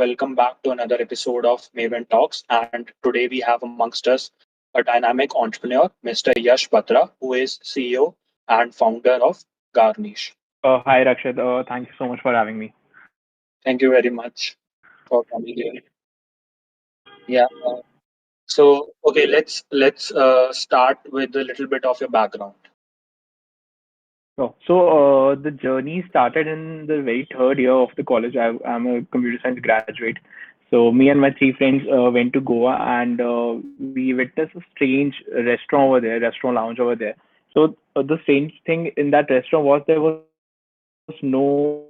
welcome back to another episode of Maven Talks. And today we have amongst us a dynamic entrepreneur, Mr. Yash Batra, who is CEO and founder of Garniche. Hi, Rakshit. Thank you so much for having me. Thank you very much for coming here. Yeah. Okay, let's start with a little bit of your background. The journey started in the very third year of the college. I'm a computer science graduate. So me and my three friends went to Goa and we witnessed a strange restaurant over there, restaurant lounge over there. So the strange thing in that restaurant was there was no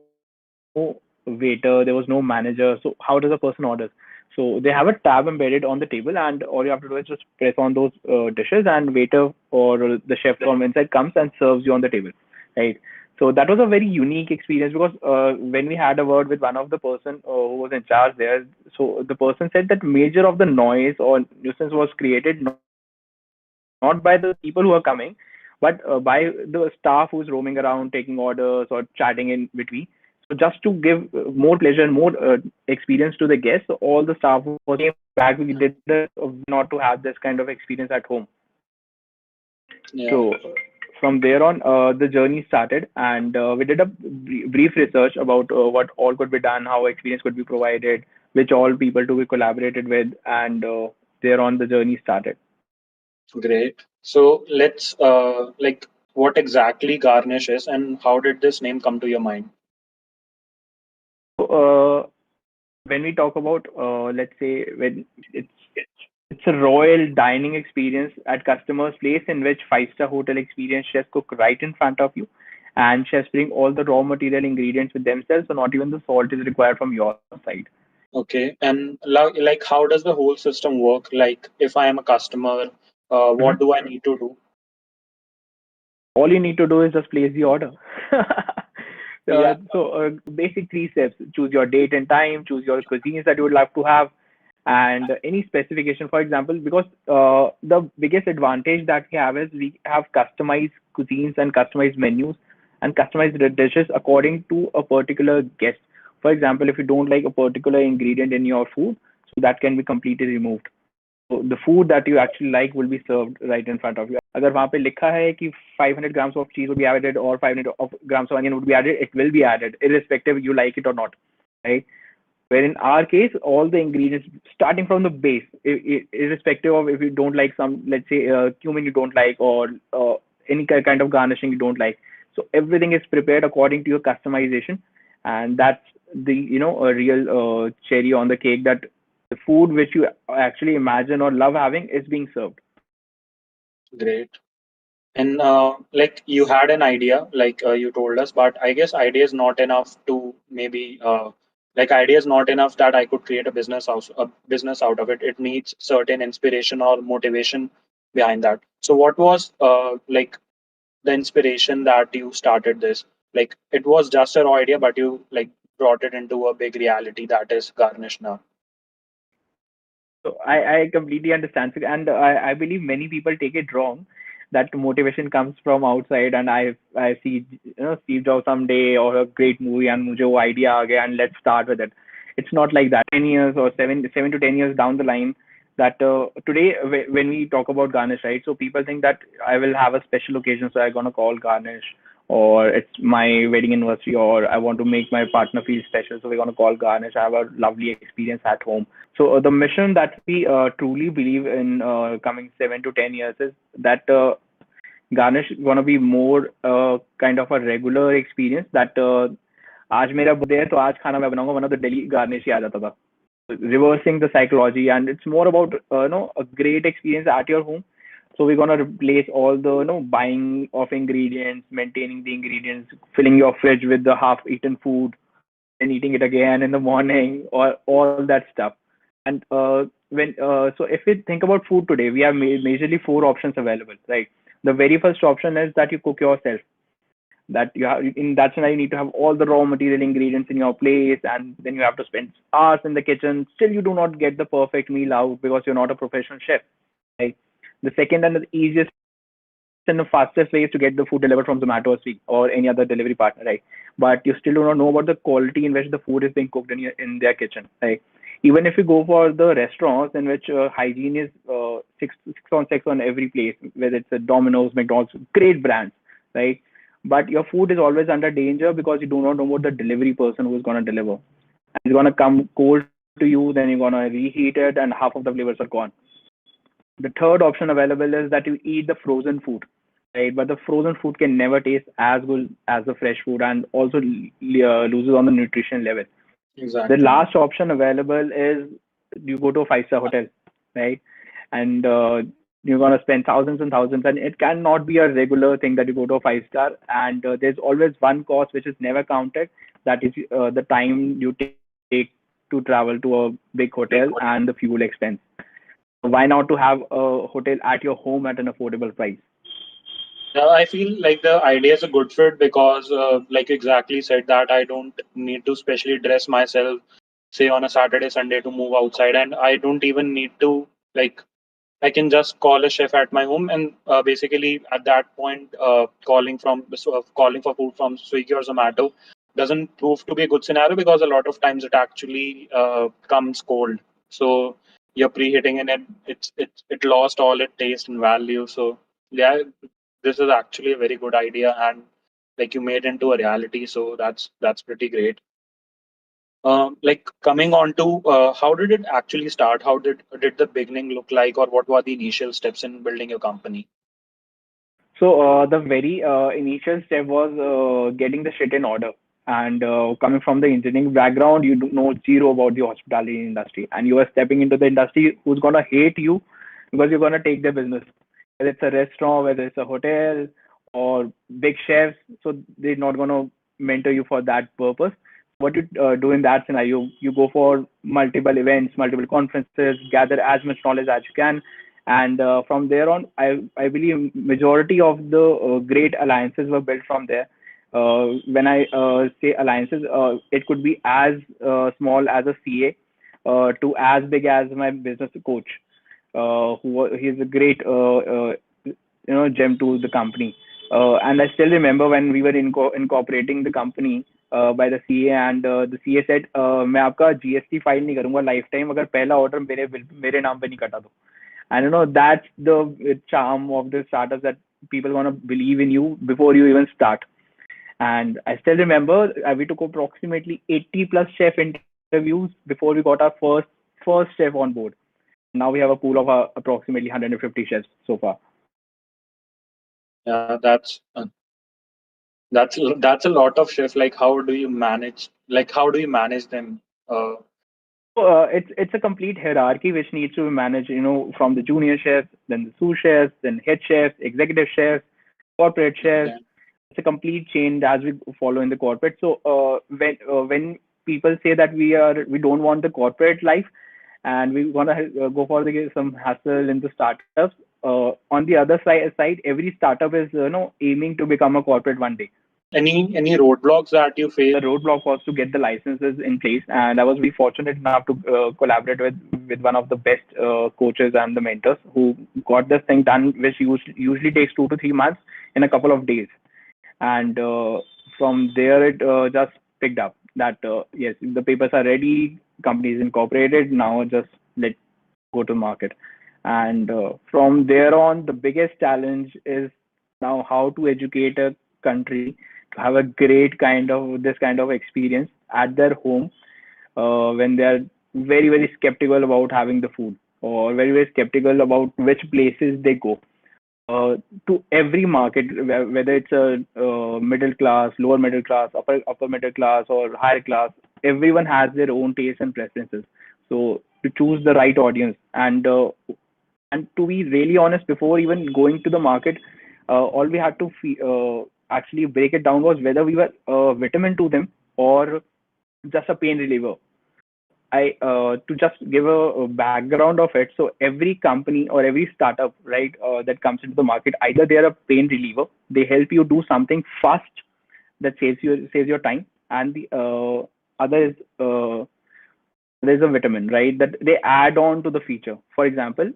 waiter, there was no manager. So how does a person order? So they have a tab embedded on the table, and all you have to do is just press on those dishes, and waiter or the chef from inside comes and serves you on the table, right? So that was a very unique experience because when we had a word with one of the person who was in charge there, so the person said that major of the noise or nuisance was created not by the people who are coming, but by the staff who's roaming around taking orders or chatting in between. So just to give more pleasure and more experience to the guests, so all the staff was came back. We did a not to have this kind of experience at home. So Yeah, from there on, the journey started, and we did a brief research about what all could be done, how experience could be provided, which all people to be collaborated with, and there on the journey started. great. So let's what exactly Garnish is and how did this name come to your mind? So when we talk about, let's say, when it's a royal dining experience at customer's place in which five-star hotel experience chefs cook right in front of you, and chefs bring all the raw material ingredients with themselves, so not even the salt is required from your side. Okay. And like, how does the whole system work? Like, if I am a customer, Mhm. what do I need to do? All you need to do is just place the order. Yeah. Basic three steps: choose your date and time, choose your cuisines that you would love to have, and any specification. For example, because the biggest advantage that we have is we have customized cuisines and customized menus and customized dishes according to a particular guest. For example, if you don't like a particular ingredient in your food, so that can be completely removed. So the food that you actually like will be served right in front of you. अगर वहाँ पे लिखा है कि 500 grams of cheese would be added or 500 of grams of onion would be added, it will be added, irrespective you like it or not, right? Where in our case, all the ingredients, starting from the base, irrespective of if you don't like some, let's say, cumin you don't like, or any kind of garnishing you don't like. So everything is prepared according to your customization, and that's the a real cherry on the cake, that the food which you actually imagine or love having is being served. Great. And like you had an idea, like you told us, but I guess idea is not enough to maybe like idea is not enough that I could create a business out of it. It needs certain inspiration or motivation behind that. So what was like the inspiration that you started this? Like it was just a raw idea, but you like brought it into a big reality that is Garnish now. So I completely understand, and I believe many people take it wrong that motivation comes from outside, and I see Steve Jobs someday or a great movie and मुझे वो idea आ गया and let's start with it. It's not like that. 10 years or seven to 10 years down the line, that today when we talk about Garnish, right? So people think that I will have a special occasion, so I'm gonna call Garnish, or it's my wedding anniversary, or I want to make my partner feel special, so we're gonna call Garnish. I have a lovely experience at home. So the mission that we truly believe in coming 7 to 10 years is that Garnish is gonna be more kind of a regular experience. That आज मेरा birthday है तो आज खाना मैं बनाऊंगा, वरना तो डेली गार्निश ही आ जाता था. Reversing the psychology, and it's more about a great experience at your home. So we're gonna replace all the buying of ingredients, maintaining the ingredients, filling your fridge with the half-eaten food, and eating it again in the morning, or all that stuff. And when so if we think about food today, we have majorly four options available, right? The very first option is that you cook yourself. That you have in that scenario, you need to have all the raw material ingredients in your place, and then you have to spend hours in the kitchen. Still, you do not get the perfect meal out because you're not a professional chef, right? The second and the easiest in the fastest way is to get the food delivered from Zomato or Swiggy or any other delivery partner, right? But you still do not know about the quality in which the food is being cooked in their kitchen, right? Even if you go for the restaurants in which hygiene is six on every place, whether it's a Domino's, McDonald's, great brands, right? But your food is always under danger because you do not know about the delivery person who is going to deliver. And it's going to come cold to you, then you're going to reheat it, and half of the flavors are gone. The third option available is that you eat the frozen food, right? But the frozen food can never taste as good as the fresh food and also loses on the nutrition level. The Exactly. last option available is you go to a five-star hotel, right? And you're gonna spend thousands and thousands, and it cannot be a regular thing that you go to a five-star. And there's always one cost which is never counted. That is the time you take to travel to a big hotel and the fuel expense. Why not to have a hotel at your home at an affordable price? I feel like the idea is a good fit because, like you exactly said, that I don't need to specially dress myself, say on a Saturday, Sunday to move outside, and I don't even need to like I can just call a chef at my home, and basically at that point, calling for food from Swiggy or Zomato doesn't prove to be a good scenario because a lot of times it actually comes cold. So you're preheating and it lost all its taste and value. So yeah, this is actually a very good idea, and like you made into a reality. So that's pretty great. Like coming on to how did it actually start? How did the beginning look like, or what were the initial steps in building your company? So the very initial step was getting the shit in order. And coming from the engineering background, you do know zero about the hospitality industry, and you are stepping into the industry who's gonna hate you because you're gonna take their business. Whether it's a restaurant, whether it's a hotel, or big chefs, so they're not gonna mentor you for that purpose. What you do in that scenario, you go for multiple events, multiple conferences, gather as much knowledge as you can, and from there on, I believe majority of the great alliances were built from there. When I say alliances, it could be as small as a CA to as big as my business coach. He's a great gem to the company. And I still remember when we were incorporating the company by the CA, and the CA said, मैं आपका GST file नहीं करूंगा life time अगर पहला order मेरे नाम पे नहीं कटा दो. And that's the charm of the startups, that people want to believe in you before you even start. And I still remember we took approximately 80 plus chef interviews before we got our first chef on board. And now we have a pool of approximately 150 chefs so far. Yeah, that's a lot of shift. Like, how do you manage? Like, how do you manage them? So it's a complete hierarchy which needs to be managed, from the junior chefs, then the sous chefs, then head chefs, executive chefs, corporate chefs. Okay, It's a complete chain as we follow in the corporate. So when people say that we don't want the corporate life and we want to go for some hassle in the startups, on the other side, every startup is aiming to become a corporate one day. any roadblocks that you The face? roadblock was to get the licenses in place, and I was very fortunate enough to collaborate with one of the best coaches and the mentors who got this thing done, which usually takes 2 to 3 months in a couple of days. And from there it just picked up that yes, the papers are ready, company is incorporated, now just let go to market. And from there on, the biggest challenge is now how to educate a country to have a great kind of this kind of experience at their home when they are very skeptical about having the food, or very skeptical about which places they go. To every market, whether it's a middle class, lower middle class, upper middle class, or higher class, everyone has their own tastes and preferences. So to choose the right audience, and to be really honest, before even going to the market, all we had to actually break it down was whether we were vitamin to them or just a pain reliever. I to just give a background of it. So every company or every startup, right, that comes into the market, either they are a pain reliever, they help you do something fast that saves your time, and the other is there's a vitamin, right, that they add on to the feature. For example,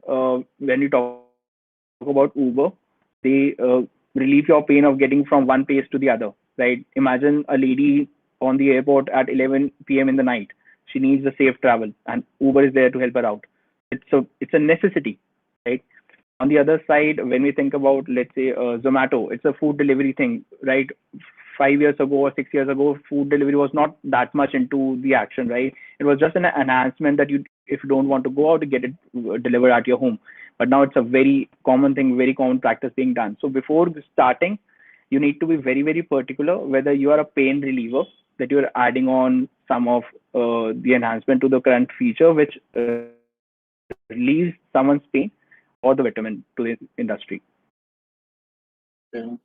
when you talk about Uber, they relieve your pain of getting from one place to the other, right? Imagine a lady on the airport at 11 p.m. in the night. She needs a safe travel, and Uber is there to help her out. It's a necessity, right? On the other side, when we think about, let's say, Zomato, it's a food delivery thing, right? 5 years ago or 6 years ago, food delivery was not that much into the action, right? It was just an enhancement that you, if you don't want to go out, to get it delivered at your home. But now it's a very common thing, very common practice being done. So before starting, you need to be very, very particular whether you are a pain reliever, that you're adding on some of the enhancement to the current feature, which relieves someone's pain, or the vitamin to the industry. Yeah.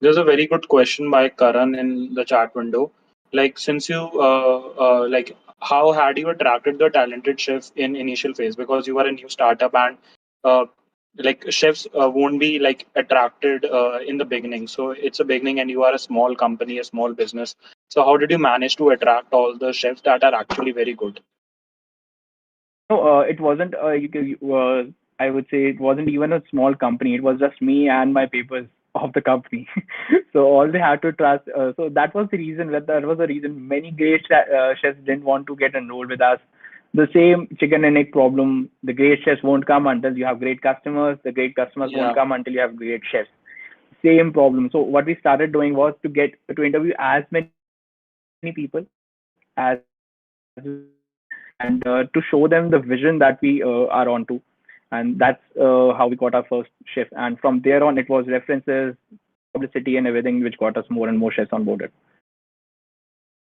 There's a very good question by Karan in the chat window. Like, since you like, how had you attracted the talented chefs in initial phase? Because you are a new startup, and uh, like chefs won't be like attracted in the beginning. So it's a beginning, and you are a small company, a small business. So how did you manage to attract all the chefs that are actually very good? No, it wasn't. I would say it wasn't even a small company. It was just me and my papers of the company. So all they had to trust. So that was the reason. That was the reason many great chefs didn't want to get enrolled with us. The same chicken and egg problem. The great chefs won't come until you have great customers. The great customers won't Yeah. come until you have great chefs. Same problem. So what we started doing was to interview as many people as we could, and to show them the vision that we are onto, and that's how we got our first shift. And from there on, it was references, publicity, and everything which got us more and more chefs onboarded.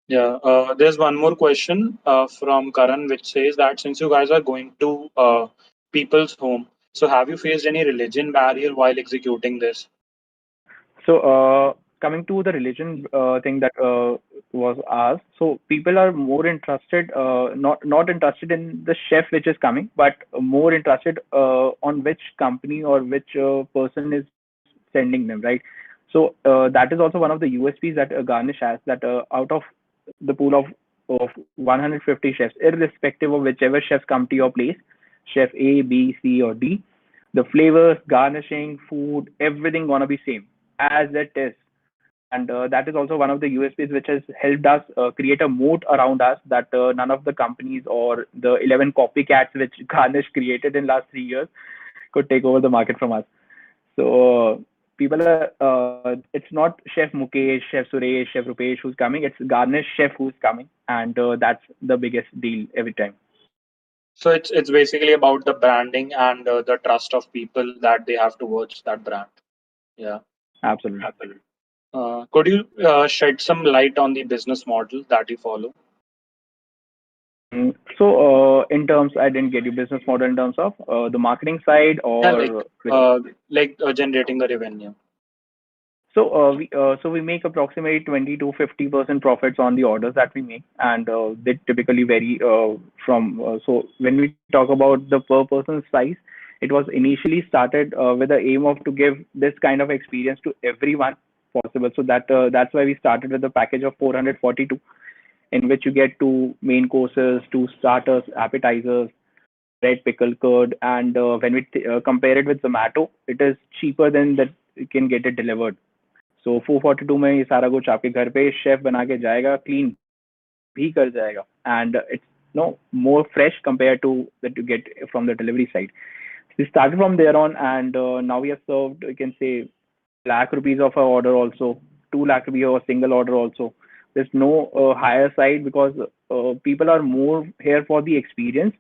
Yeah, there's one more question from Karan, which says that since you guys are going to people's home, so have you faced any religion barrier while executing this? So, coming to the religion thing that was asked, so people are more interested, not interested in the chef which is coming, but more interested on which company or which person is sending them, right? So that is also one of the USPs that Garnish has. That out of the pool of 150 chefs, irrespective of whichever chefs come to your place, chef A, B, C, or D, the flavors, garnishing, food, everything gonna be same as it is. And that is also one of the USPs which has helped us create a moat around us, that none of the companies or the 11 copycats which Garnish created in last 3 years could take over the market from us. So people are, it's not Chef Mukesh, Chef Suresh, Chef Rupesh who's coming. It's Garnish chef who's coming, and that's the biggest deal every time. So it's basically about the branding and the trust of people that they have towards that brand. Yeah. Absolutely. Could you shed some light on the business model that you follow? So, in terms, I didn't get you business model in terms of the marketing side Yeah, or which. like generating the revenue. So, we make approximately 20 to 50% profits on the orders that we make, and they typically vary from. So, when we talk about the per person size, it was initially started with the aim of to give this kind of experience to everyone possible. So that's why we started with the package of 442, in which you get two main courses, two starters, appetizers, red pickle curd, and when we compare it with Zomato, it is cheaper than that you can get it delivered. So 442 में ये सारा कुछ आपके घर पे chef बना के जाएगा, क्लीन भी कर जाएगा, and it's more fresh compared to that you get from the delivery side. We started from there on, and now we have served, you can say, lakh rupees of a order also, 2 lakh rupees of a single order also. There's no higher side, because people are more here for the experience,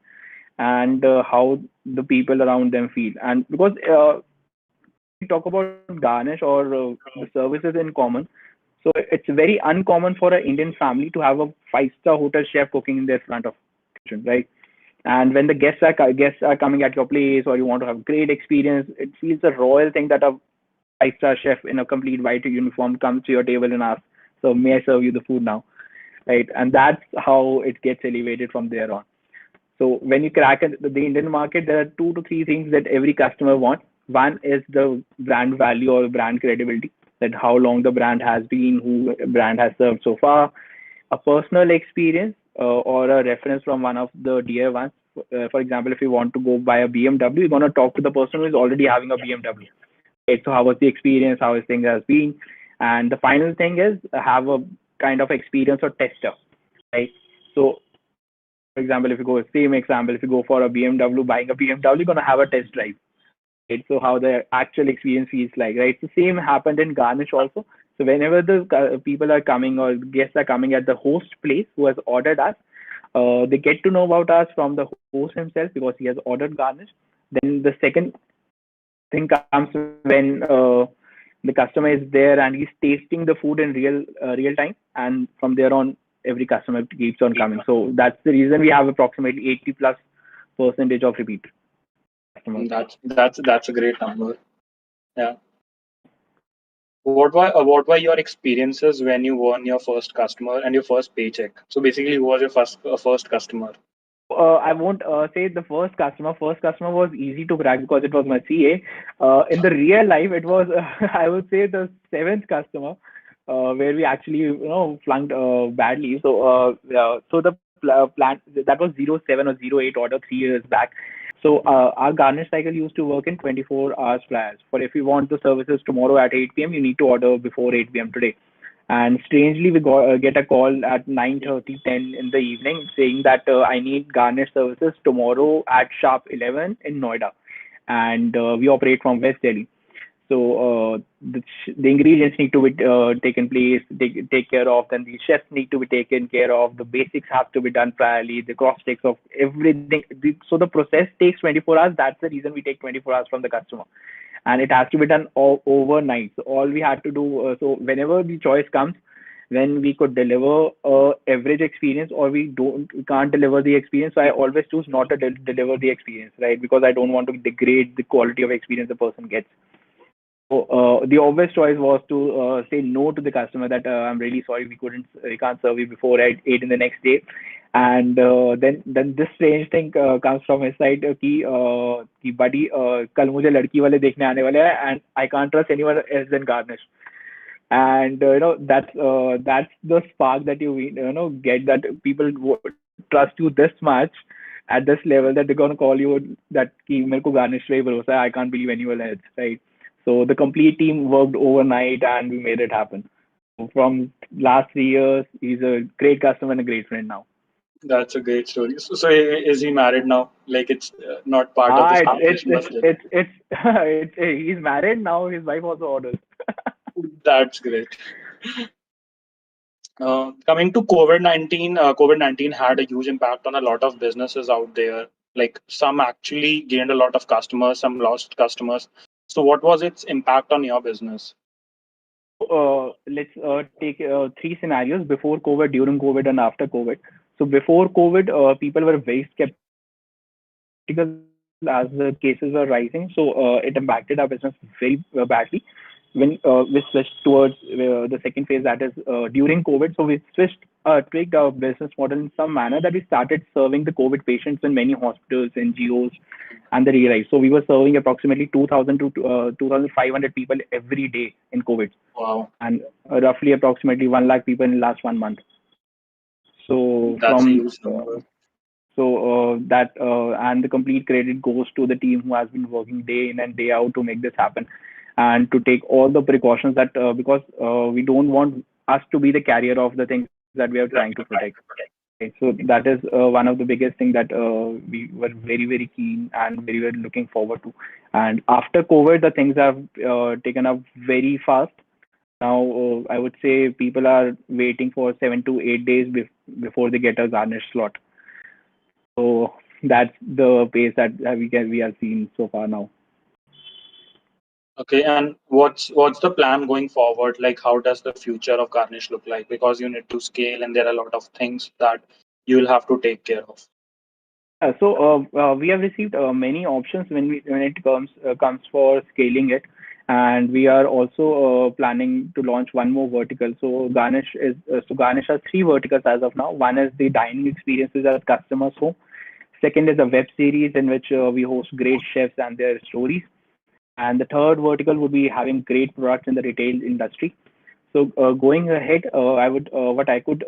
and how the people around them feel. And because when we talk about Garnish or the services in common, so it's very uncommon for an Indian family to have a five-star hotel chef cooking in their front of kitchen, right? And when the guests are coming at your place, or you want to have great experience, it feels a royal thing that a five-star chef in a complete white uniform comes to your table and asks, "So may I serve you the food now?" Right? And that's how it gets elevated from there on. So when you crack the Indian market, there are 2 to 3 things that every customer wants. One is the brand value or brand credibility, that how long the brand has been, who brand has served so far, a personal experience, or a reference from one of the dear ones. For example, if you want to go buy a BMW, you're going to talk to the person who is already having a BMW. right? So how was the experience? How is things has been? And the final thing is have a kind of experience or tester, right? So for example, if you go same example, if you go for a BMW, buying a BMW, you're gonna have a test drive, right? So how the actual experience feels like, right? The same happened in Garnish also. So whenever the people are coming or guests are coming at the host place who has ordered us, they get to know about us from the host himself because he has ordered Garnish. Then the second thing comes when the customer is there and he's tasting the food in real time, and from there on, every customer keeps on coming. So that's the reason we have approximately 80 plus percentage of repeat customers. That's a great number. Yeah. What were your experiences when you won your first customer and your first paycheck? So basically, who was your first customer? So I won't say the first customer. First customer was easy to crack because it was my CA. In the real life, it was I would say the seventh customer, where we actually flunked badly. So so the plan that was 07 or 08 order 3 years back. So our garnish cycle used to work in 24 hours prior. For if you want the services tomorrow at 8 p.m., you need to order before 8 p.m. today. And strangely, we get a call at 9:30, 10 in the evening saying that I need garnish services tomorrow at sharp 11 in Noida, and we operate from West Delhi. So the ingredients need to be taken place, take care of. Then the chefs need to be taken care of. The basics have to be done priorly. The cross checks of everything. So the process takes 24 hours. That's the reason we take 24 hours from the customer, and it has to be done overnight. So all we had to do, so whenever the choice comes, when we could deliver average experience or we can't deliver the experience, so I always choose not to deliver the experience, right? Because I don't want to degrade the quality of experience the person gets. So the obvious choice was to say no to the customer that I'm really sorry, we can't serve you before 8 in the next day. And then this strange thing comes from his side कि buddy कल मुझे लड़की वाले देखने आने वाले हैं and I can't trust anyone else than Garnish. And that's the spark that you get, that people trust you this much at this level that they're going to call you that कि मेरे को Garnish पे ही भरोसा है, I can't believe anyone else, right? So the complete team worked overnight and we made it happen. From last 3 years, he's a great customer and a great friend now. That's a great story. So is he married now? Like it's not part of Ah, this it's conversation, it's but still. it's it's, it's he's married now. His wife also orders. That's great. Coming to COVID-19, COVID-19 had a huge impact on a lot of businesses out there. Like some actually gained a lot of customers, some lost customers. So what was its impact on your business? So let's take three scenarios: before COVID, during COVID, and after COVID. So before COVID, people were very skeptical as the cases were rising. So it impacted our business very badly. When we switched towards the second phase, that is during COVID. So we switched, tweaked our business model in some manner that we started serving the COVID patients in many hospitals, NGOs, and the real. So we were serving approximately 2,000 to 2,500 people every day in COVID, Wow, and roughly approximately 1 lakh people in the last 1 month. So that's a from huge number. that and the complete credit goes to the team who has been working day in and day out to make this happen, and to take all the precautions that because we don't want us to be the carrier of the things that we are trying to protect. Okay, so that is one of the biggest thing that we were very keen and very looking forward to. And after COVID, the things have taken up very fast. Now I would say people are waiting for 7 to 8 days before they get a garnish slot. So that's the pace that we are seeing so far now. Okay, and what's the plan going forward? Like, how does the future of Garnish look like? Because you need to scale, and there are a lot of things that you'll have to take care of. Yeah, so we have received many options when it comes for scaling it, and we are also planning to launch one more vertical. So Garnish has three verticals as of now. One is the dining experiences at customers' home. Second is a web series in which we host great chefs and their stories. And the third vertical would be having great products in the retail industry. So going ahead, I would what I could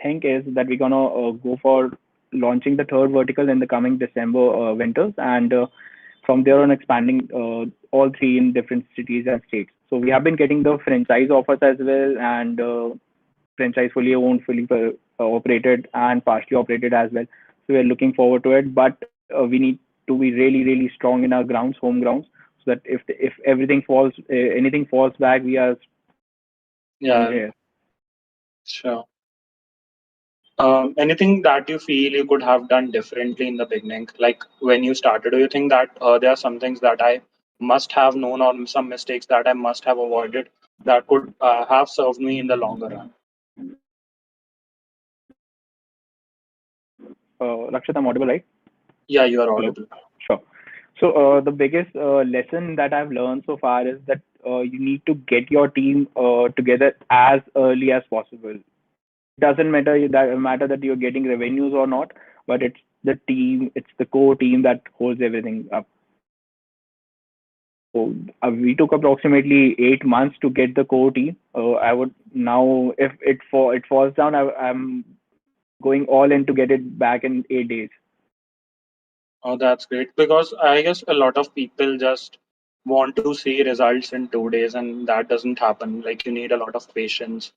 think is that we're gonna go for launching the third vertical in the coming December winters, and from there on expanding all three in different cities and states. So we have been getting the franchise offers as well, and franchise fully owned, fully operated, and partially operated as well. So we are looking forward to it, but we need to be really, really strong in our grounds, home grounds, so that if everything falls, anything falls back, we are strong Yeah, here. sure. Anything that you feel you could have done differently in the beginning, like when you started? Do you think that there are some things that I must have known, or some mistakes that I must have avoided that could have served me in the longer run? Rakshit, I'm audible, right? Yeah, you are Hello. audible. Sure. So the biggest lesson that I've learned so far is that you need to get your team together as early as possible. Doesn't matter that you're getting revenues or not, but it's the team, it's the core team that holds everything up. So we took approximately 8 months to get the core team. I would now, if it falls down, I'm going all in to get it back in 8 days. Oh, that's great, because I guess a lot of people just want to see results in 2 days, and that doesn't happen. Like, you need a lot of patience.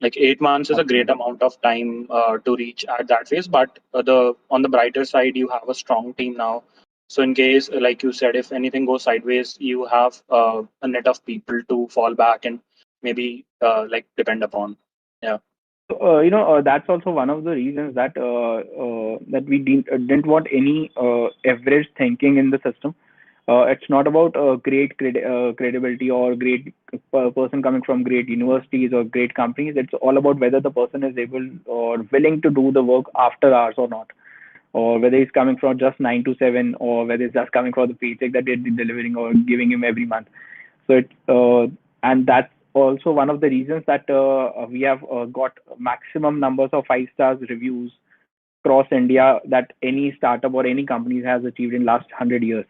Like 8 months is a great Absolutely. amount of time to reach at that phase, but the on the brighter side, you have a strong team now. So in case, like you said, if anything goes sideways, you have a net of people to fall back and maybe like depend upon. Yeah. That's also one of the reasons that we didn't want any average thinking in the system. It's not about credibility or great person coming from great universities or great companies. It's all about whether the person is able or willing to do the work after hours or not, or whether he's coming from just 9 to 7, or whether it's just coming for the paycheck that they're delivering or giving him every month. So and that's also one of the reasons that we have got maximum numbers of 5 stars reviews across India that any startup or any company has achieved in last 100 years.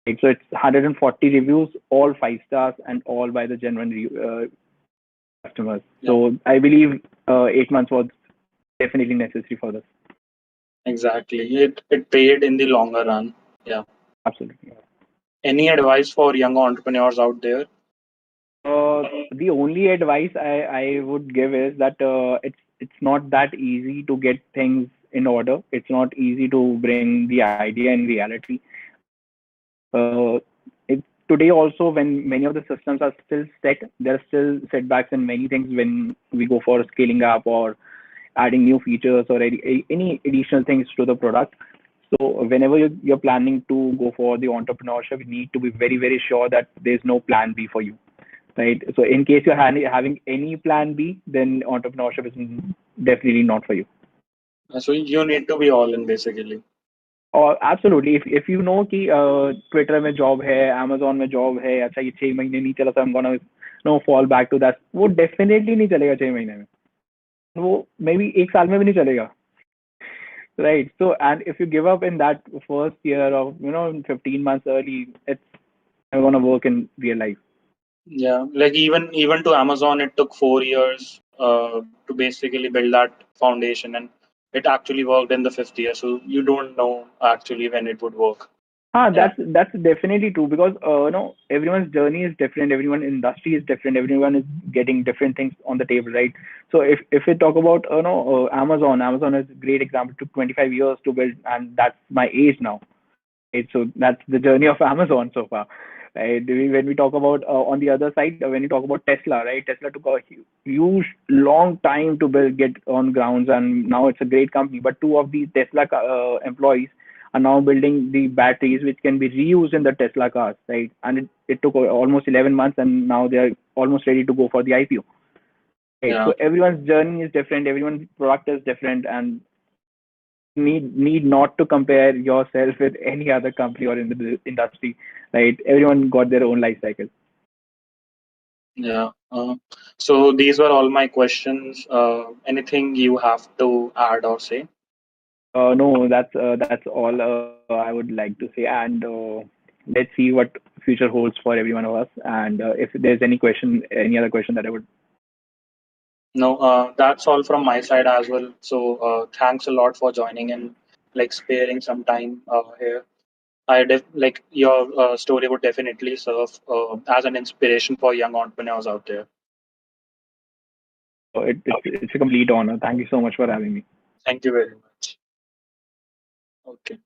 Right? So it's 140 reviews, all 5 stars, and all by the genuine customers. Yeah, So I believe 8 months was definitely necessary for this. exactly. It paid in the longer run. Yeah. Absolutely. Any advice for young entrepreneurs out there? The only advice I would give is that it's not that easy to get things in order. It's not easy to bring the idea in reality. It, Today also, when many of the systems are still set, there are still setbacks in many things when we go for scaling up or adding new features or any additional things to the product. So whenever you're planning to go for the entrepreneurship, you need to be very, very sure that there's no plan B for you, right? So in case you're having any plan B, then entrepreneurship is definitely not for you. So you need to be all in basically. और absolutely, if you know कि Twitter में job है, amazon में job है, अच्छा ये 6 महीने नहीं चला, तो I'm gonna fall back to that, वो definitely नहीं चलेगा 6 महीने में, वो maybe एक साल में भी नहीं चलेगा, right? So and if you give up in that first year of 15 months early, it's not gonna work in real life. Yeah, like even to Amazon, it took 4 years to basically build that foundation, and it actually worked in the fifth year. So you don't know actually when it would work. Yeah, That's definitely true because everyone's journey is different, everyone industry is different, everyone is getting different things on the table, right? So if we talk about Amazon is a great example. It took 25 years to build, and that's my age now. Right? So that's the journey of Amazon so far. Right? When we talk about on the other side, when you talk about Tesla, right? Tesla took a huge, long time to get on grounds, and now it's a great company. But two of the Tesla employees are now building the batteries which can be reused in the Tesla cars, right? And it took almost 11 months, and now they are almost ready to go for the IPO. Right. yeah, So everyone's journey is different, everyone's product is different, and need not to compare yourself with any other company or in the industry, right? Everyone got their own life cycle. yeah. So these were all my questions. Anything you have to add or say? No, that's all I would like to say, and let's see what future holds for every one of us. And if there's any other question that I would. No, that's all from my side as well. So thanks a lot for joining and like sparing some time here. like your story would definitely serve as an inspiration for young entrepreneurs out there. It's a complete honor. Thank you so much for having me. Thank you very much. Okay.